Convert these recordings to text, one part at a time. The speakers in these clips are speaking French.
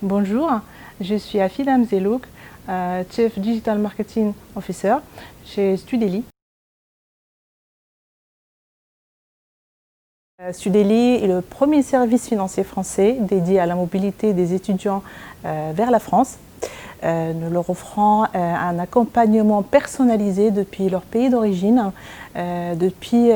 Bonjour, je suis Afida Mzelouk, Chief Digital Marketing Officer chez Studeli. Studeli est le premier service financier français dédié à la mobilité des étudiants vers la France. Nous leur offrons un accompagnement personnalisé depuis leur pays d'origine, depuis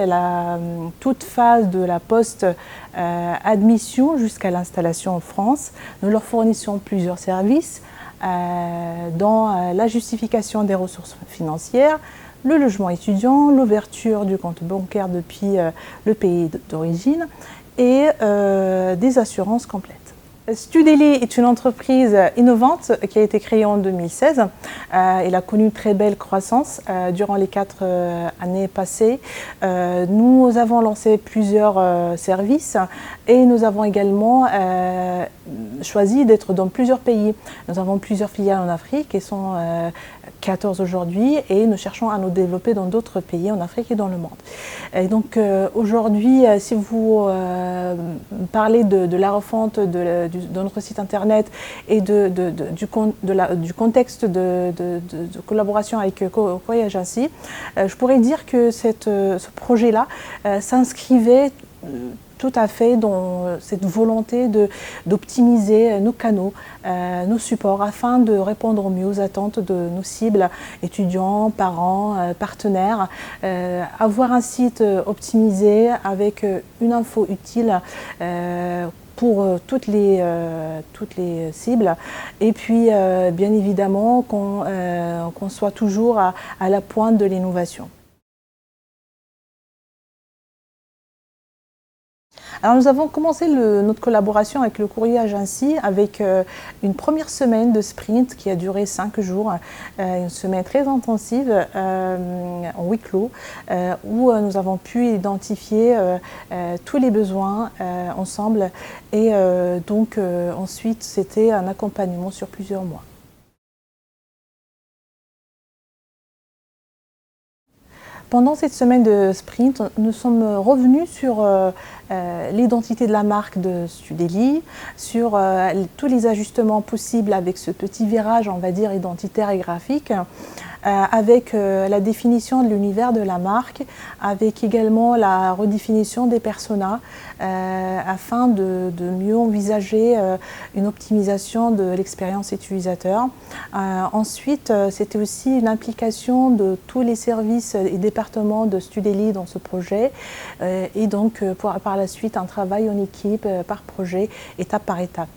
toute phase de la post-admission jusqu'à l'installation en France. Nous leur fournissons plusieurs services dans la justification des ressources financières, le logement étudiant, l'ouverture du compte bancaire depuis le pays d'origine et des assurances complètes. Studeli est une entreprise innovante qui a été créée en 2016. Elle a connu une très belle croissance durant les 4 années passées. Nous avons lancé plusieurs services et nous avons également choisi d'être dans plusieurs pays. Nous avons plusieurs filiales en Afrique et sont 14 aujourd'hui et nous cherchons à nous développer dans d'autres pays en Afrique et dans le monde. Et donc aujourd'hui, si vous parlez de la refonte de notre site internet et du contexte de collaboration avec Courrier Agency, je pourrais dire que ce projet-là s'inscrivait tout à fait dans cette volonté d'optimiser nos canaux, nos supports, afin de répondre au mieux aux attentes de nos cibles, étudiants, parents, partenaires. Avoir un site optimisé avec une info utile pour toutes les cibles, et puis bien évidemment qu'on soit toujours à la pointe de l'innovation. Alors nous avons commencé notre collaboration avec le Courrier Agency avec une première semaine de sprint qui a duré 5 jours, une semaine très intensive en huis clos, où nous avons pu identifier tous les besoins ensemble, et donc ensuite c'était un accompagnement sur plusieurs mois. Pendant cette semaine de sprint, nous sommes revenus sur l'identité de la marque de Studeli, sur tous les ajustements possibles avec ce petit virage, on va dire, identitaire et graphique, avec la définition de l'univers de la marque, avec également la redéfinition des personas, afin de mieux envisager une optimisation de l'expérience utilisateur. Ensuite, c'était aussi l'implication de tous les services et départements de Studeli dans ce projet, et donc par la suite un travail en équipe par projet, étape par étape.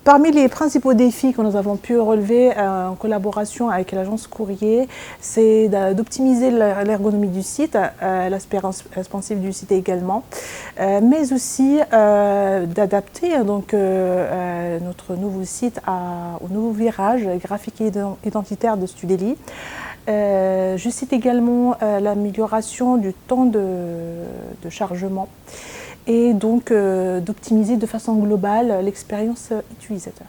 Parmi les principaux défis que nous avons pu relever en collaboration avec l'agence Courrier, c'est d'optimiser l'ergonomie du site, l'aspect responsive du site également, mais aussi d'adapter notre nouveau site au nouveau virage graphique et identitaire de Studeli. Je cite également l'amélioration du temps de chargement, et donc d'optimiser de façon globale l'expérience utilisateur.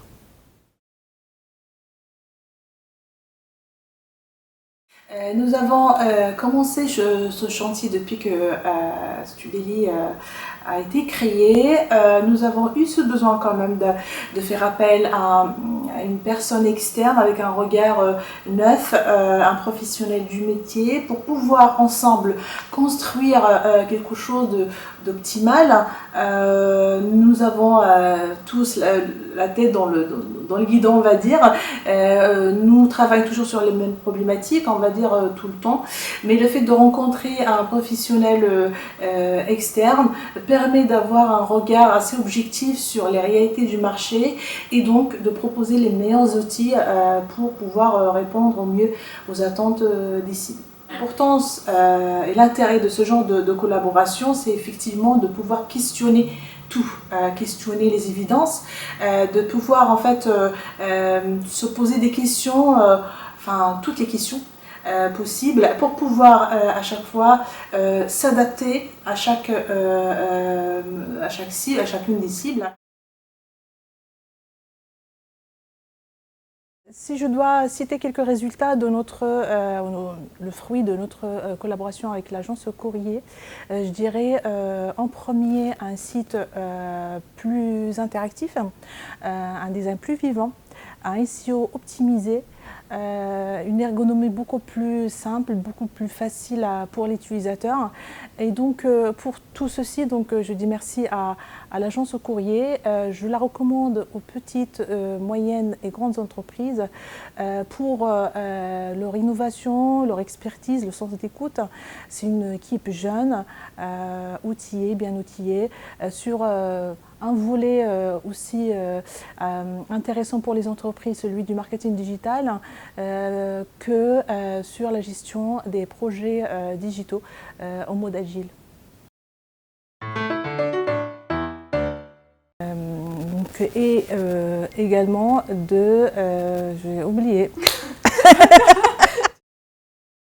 Nous avons commencé ce chantier depuis que Studeli a été créé. Nous avons eu ce besoin quand même de faire appel à une personne externe avec un regard neuf, un professionnel du métier, pour pouvoir ensemble construire quelque chose d'optimal. Nous avons tous la tête dans le guidon, on va dire. Nous travaillons toujours sur les mêmes problématiques, on va dire, tout le temps, mais le fait de rencontrer un professionnel externe permet d'avoir un regard assez objectif sur les réalités du marché, et donc de proposer les meilleurs outils pour pouvoir répondre au mieux aux attentes des cibles. L'importance et l'intérêt de ce genre de collaboration, c'est effectivement de pouvoir questionner tout, questionner les évidences, de pouvoir en fait se poser des questions, enfin toutes les questions possibles, pour pouvoir à chaque fois s'adapter à chacune des cibles. Si je dois citer quelques résultats de le fruit de notre collaboration avec l'agence Courrier, je dirais en premier un site plus interactif, un design plus vivant, un SEO optimisé, une ergonomie beaucoup plus simple, beaucoup plus facile pour l'utilisateur. Et donc pour tout ceci, je dis merci à l'agence Courrier. Je la recommande aux petites, moyennes et grandes entreprises pour leur innovation, leur expertise, le sens d'écoute. C'est une équipe jeune, outillée, bien outillée, sur un volet aussi intéressant pour les entreprises, celui du marketing digital, que sur la gestion des projets digitaux en mode agile. Et également j'ai oublié.